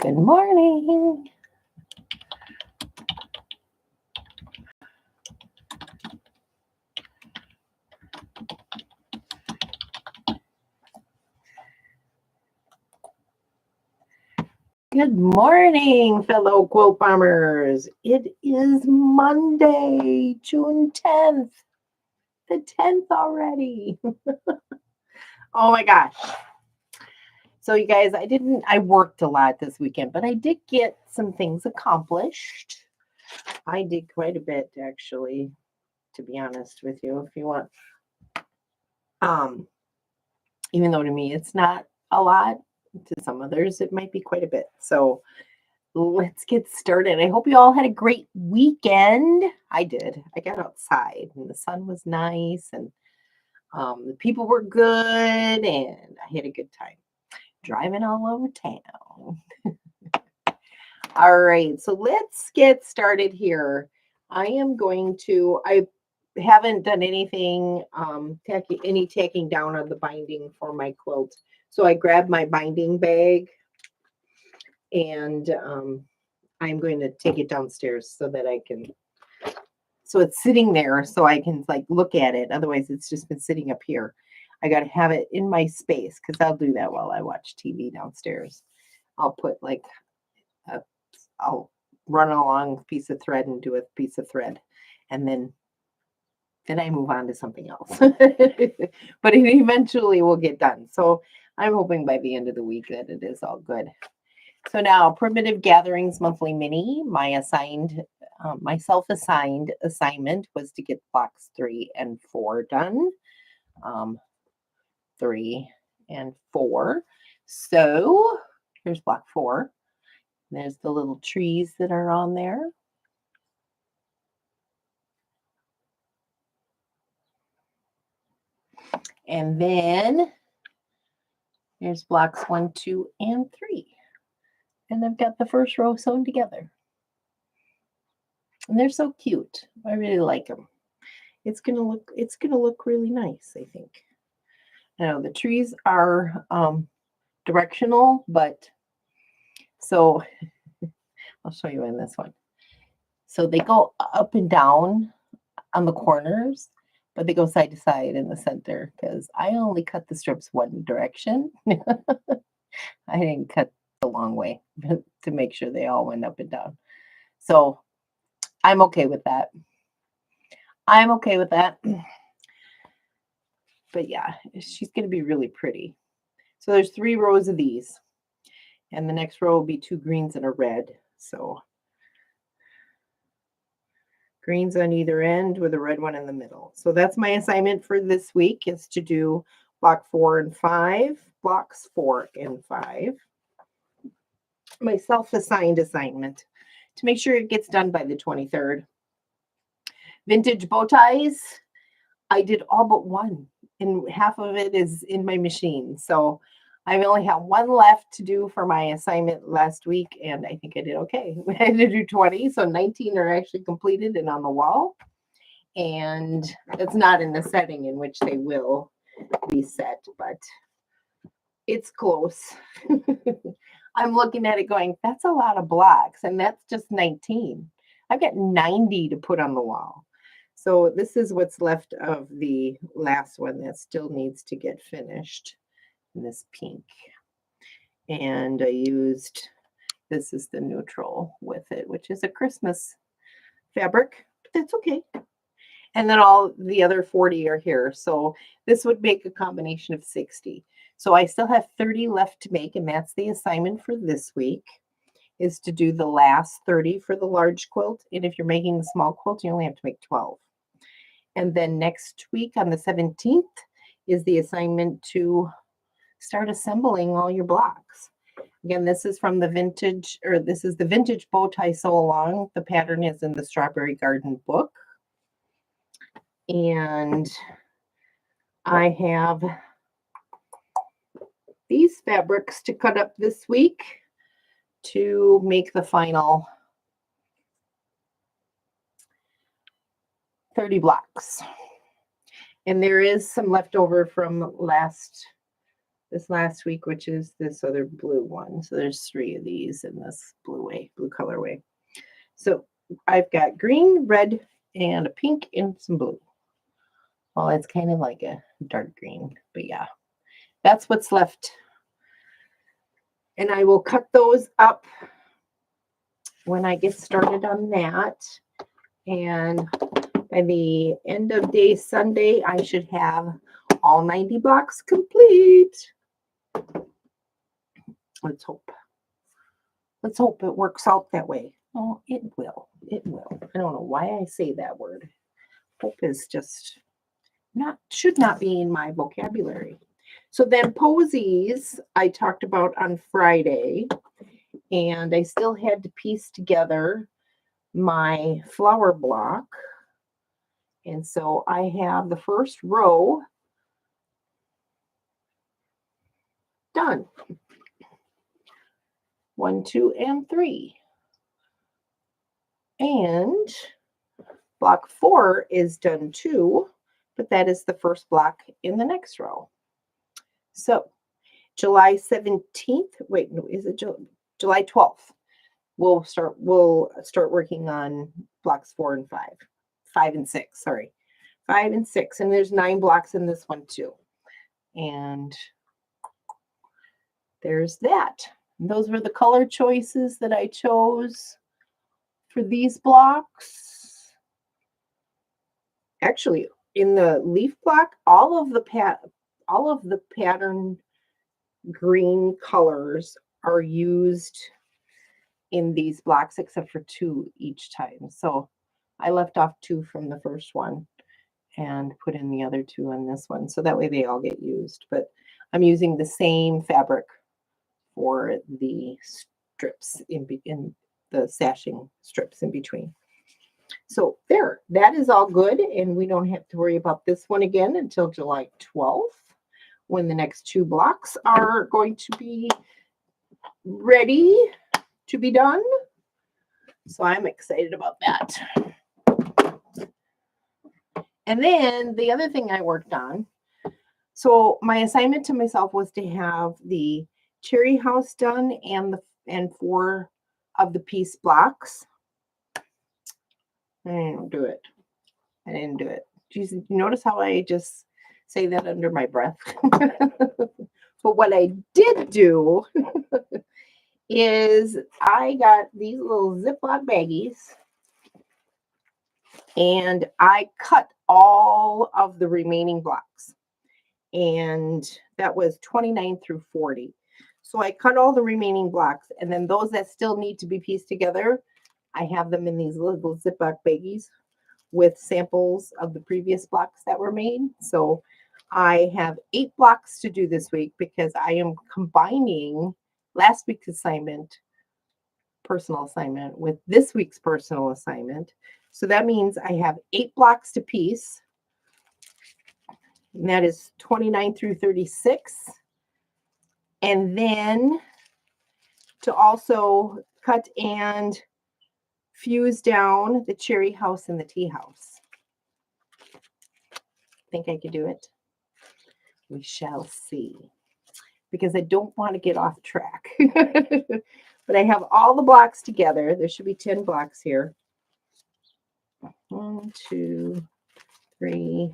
Good morning. Good morning, fellow quilt bombers. It is Monday, June 10th. The 10th already. Oh my gosh. So you guys, I worked a lot this weekend, but I did get some things accomplished. I did quite a bit actually, to be honest with you, if you want. Even though to me it's not a lot, to some others it might be quite a bit. So let's get started. I hope you all had a great weekend. I did. I got outside and the sun was nice and the people were good and I had a good time driving all over town. All right, so let's get started here. I haven't done anything, tacking down on the binding for my quilt. So I grabbed my binding bag and I'm going to take it downstairs so it's sitting there so I can like look at it. Otherwise it's just been sitting up here. I got to have it in my space because I'll do that while I watch TV downstairs. I'll put I'll run along a piece of thread and do a piece of thread. And then I move on to something else. But it eventually will get done. So I'm hoping by the end of the week that it is all good. So now, Primitive Gatherings Monthly Mini, my self-assigned assignment was to get blocks 3 and 4 done. 3 and 4. So here's block 4. There's the little trees that are on there. And then here's blocks 1, 2, and 3. And I've got the first row sewn together. And they're so cute. I really like them. It's gonna look really nice, I think. Now the trees are directional, but so I'll show you in this one. So they go up and down on the corners, but they go side to side in the center because I only cut the strips one direction. I didn't cut the long way to make sure they all went up and down. So I'm okay with that. But yeah, she's going to be really pretty. So there's 3 rows of these. And the next row will be 2 greens and a red. So greens on either end with a red one in the middle. So that's my assignment for this week, is to do block 4 and 5, blocks 4 and 5. My self-assigned assignment to make sure it gets done by the 23rd. Vintage bow ties, I did all but one, and half of it is in my machine. So I only have one left to do for my assignment last week, and I think I did okay. I had to do 20, so 19 are actually completed and on the wall. And it's not in the setting in which they will be set, but it's close. I'm looking at it going, that's a lot of blocks, and that's just 19. I've got 90 to put on the wall. So this is what's left of the last one that still needs to get finished in this pink. And I used, this is the neutral with it, which is a Christmas fabric, but that's okay. And then all the other 40 are here. So this would make a combination of 60. So I still have 30 left to make, and that's the assignment for this week, is to do the last 30 for the large quilt. And if you're making the small quilt, you only have to make 12. And then next week on the 17th is the assignment to start assembling all your blocks. Again, this is from the vintage bow tie sew along. The pattern is in the Strawberry Garden book. And I have these fabrics to cut up this week to make the final 30 blocks. And there is some leftover from last this last week, which is this other blue one. So there's 3 of these in this blue colorway. So I've got green, red, and a pink and some blue. Well, it's kind of like a dark green, but yeah, that's what's left. And I will cut those up when I get started on that. And by the end of day Sunday, I should have all 90 blocks complete. Let's hope. Let's hope it works out that way. Oh, it will. It will. I don't know why I say that word. Hope is just should not be in my vocabulary. So then posies I talked about on Friday, and I still had to piece together my flower block. And so I have the first row done. 1, 2, and 3. And block 4 is done too, but that is the first block in the next row. So July 17th, wait, no, is it July 12th? We'll start working on blocks 4 and 5 and 6, sorry. 5 and 6, and there's 9 blocks in this one too. And there's that. And those were the color choices that I chose for these blocks. Actually, in the leaf block, all of the pattern green colors are used in these blocks except for 2 each time. So I left off 2 from the first one and put in the other 2 on this one. So that way they all get used. But I'm using the same fabric for the strips in the sashing strips in between. So there, that is all good. And we don't have to worry about this one again until July 12th, when the next 2 blocks are going to be ready to be done. So I'm excited about that. And then the other thing I worked on, so my assignment to myself was to have the cherry house done and 4 of the piece blocks. I didn't do it. Jeez, you notice how I just say that under my breath? But what I did do is I got these little Ziploc baggies and I cut all of the remaining blocks. And that was 29 through 40. So I cut all the remaining blocks, and then those that still need to be pieced together, I have them in these little Ziploc baggies with samples of the previous blocks that were made. So I have 8 blocks to do this week because I am combining last week's personal assignment, with this week's personal assignment. So that means I have 8 blocks to piece. And that is 29 through 36. And then to also cut and fuse down the cherry house and the tea house. Think I could do it? We shall see. Because I don't want to get off track. But I have all the blocks together. There should be 10 blocks here. 1, 2, 3,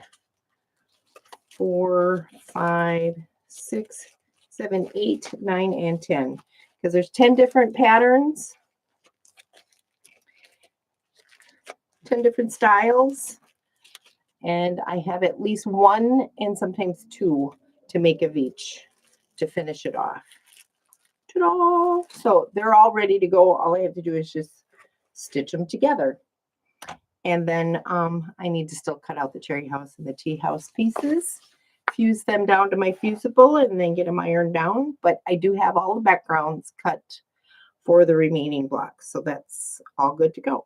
4, 5, 6, 7, 8, 9, and 10. Because there's 10 different patterns, 10 different styles, and I have at least 1 and sometimes 2 to make of each to finish it off. Ta-da! So they're all ready to go. All I have to do is just stitch them together. And then I need to still cut out the cherry house and the tea house pieces, fuse them down to my fusible, and then get them ironed down. But I do have all the backgrounds cut for the remaining blocks. So that's all good to go.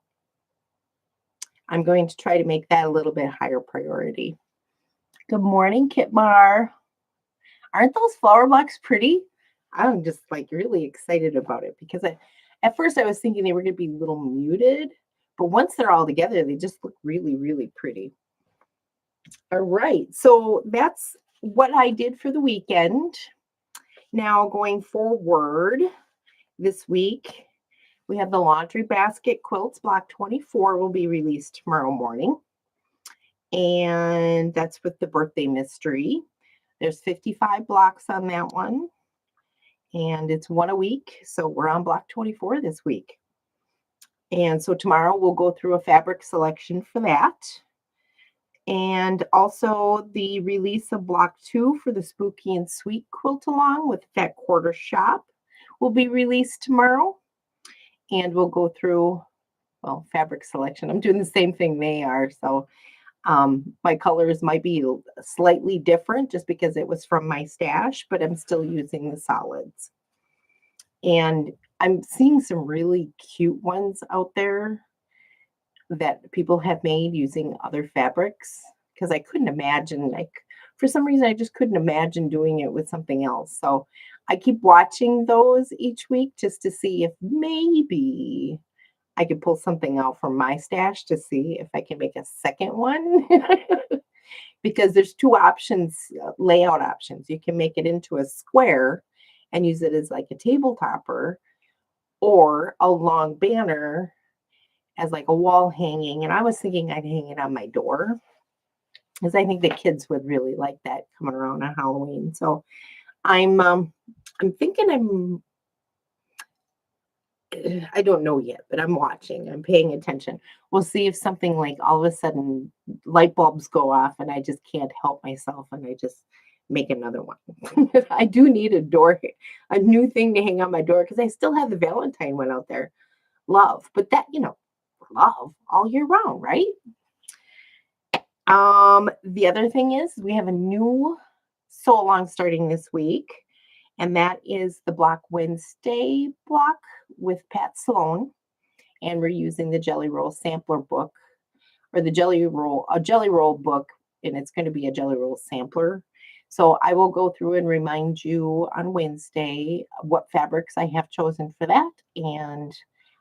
I'm going to try to make that a little bit higher priority. Good morning, Kitmar. Aren't those flower blocks pretty? I'm just like really excited about it because at first I was thinking they were going to be a little muted, but once they're all together, they just look really, really pretty. All right, so that's what I did for the weekend. Now going forward this week, we have the laundry basket quilts. Block 24 will be released tomorrow morning. And that's with the birthday mystery. There's 55 blocks on that one. And it's one a week. So we're on block 24 this week. And so tomorrow we'll go through a fabric selection for that. And also the release of block 2 for the Spooky and Sweet quilt along with that quarter shop will be released tomorrow. And we'll go through, well, fabric selection. I'm doing the same thing they are. So my colors might be slightly different just because it was from my stash, but I'm still using the solids. And I'm seeing some really cute ones out there that people have made using other fabrics because I couldn't imagine, like, for some reason, I just couldn't imagine doing it with something else. So I keep watching those each week just to see if maybe I could pull something out from my stash to see if I can make a second one. Because there's two options, layout options. You can make it into a square and use it as like a table topper, or a long banner as like a wall hanging. And I was thinking I'd hang it on my door because I think the kids would really like that coming around on Halloween. So I'm thinking I don't know yet, but I'm watching. I'm paying attention. We'll see if something like all of a sudden light bulbs go off and I just can't help myself and I just make another one. I do need a new thing to hang on my door because I still have the Valentine one out there. Love, but that, love all year round, right? The other thing is we have a new sew along starting this week, and that is the Block Wednesday block with Pat Sloan. And we're using the Jelly Roll sampler book, or a Jelly Roll book, and it's going to be a Jelly Roll sampler. So I will go through and remind you on Wednesday what fabrics I have chosen for that and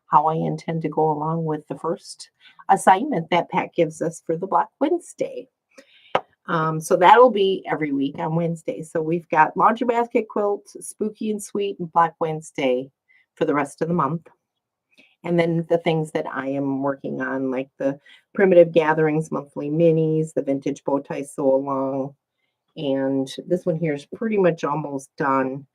how I intend to go along with the first assignment that Pat gives us for the Block Wednesday. So that'll be every week on Wednesday. So we've got Laundry Basket Quilt, Spooky and Sweet, and Black Wednesday for the rest of the month. And then the things that I am working on, like the Primitive Gatherings monthly minis, the Vintage Bowtie Sew Along, and this one here is pretty much almost done.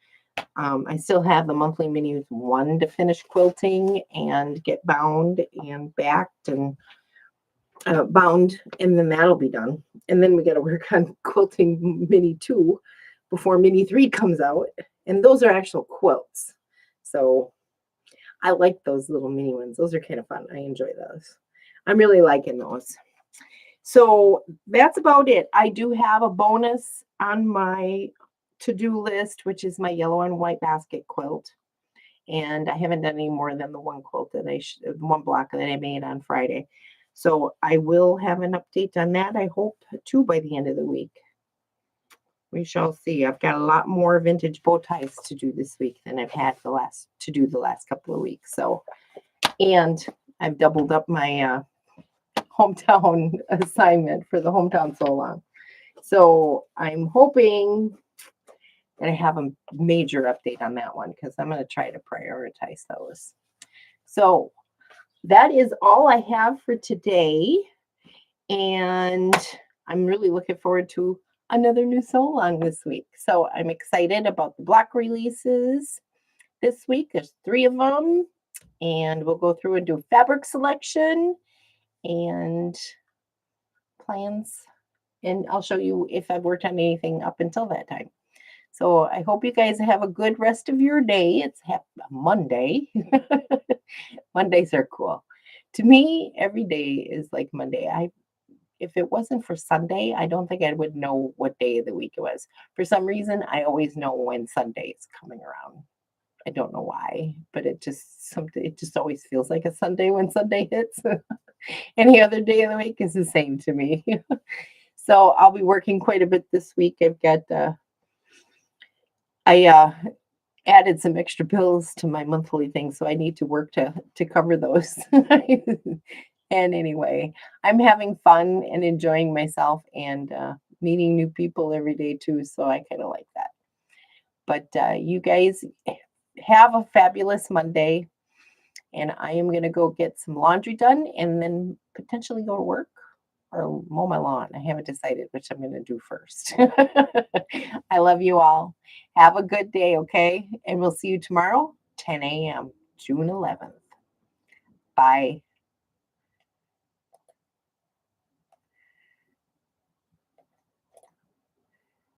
I still have the monthly minis 1 to finish quilting and get bound and backed and bound, and then that'll be done. And then we got to work on quilting mini 2 before mini 3 comes out. And those are actual quilts. So I like those little mini ones. Those are kind of fun. I enjoy those. I'm really liking those. So that's about it. I do have a bonus on my to-do list, which is my yellow and white basket quilt. And I haven't done any more than the one quilt that one block that I made on Friday. So I will have an update on that, I hope, too, by the end of the week. We shall see. I've got a lot more vintage bow ties to do this week than I've had the last couple of weeks. So, and I've doubled up my hometown assignment for the hometown sew along. So I'm hoping that I have a major update on that one because I'm going to try to prioritize those. So that is all I have for today. And I'm really looking forward to another new sew along this week. So I'm excited about the block releases this week. There's 3 of them. And we'll go through and do fabric selection and plans. And I'll show you if I've worked on anything up until that time. So I hope you guys have a good rest of your day. It's Monday. Mondays are cool. To me, every day is like Monday. If it wasn't for Sunday, I don't think I would know what day of the week it was. For some reason, I always know when Sunday is coming around. I don't know why, but it just always feels like a Sunday when Sunday hits. Any other day of the week is the same to me. So I'll be working quite a bit this week. I've got I added some extra bills to my monthly thing, so I need to work to cover those. And anyway, I'm having fun and enjoying myself and meeting new people every day too, so I kind of like that. But you guys have a fabulous Monday. And I am going to go get some laundry done and then potentially go to work or mow my lawn. I haven't decided which I'm going to do first. I love you all. Have a good day, okay? And we'll see you tomorrow, 10 a.m., June 11th. Bye.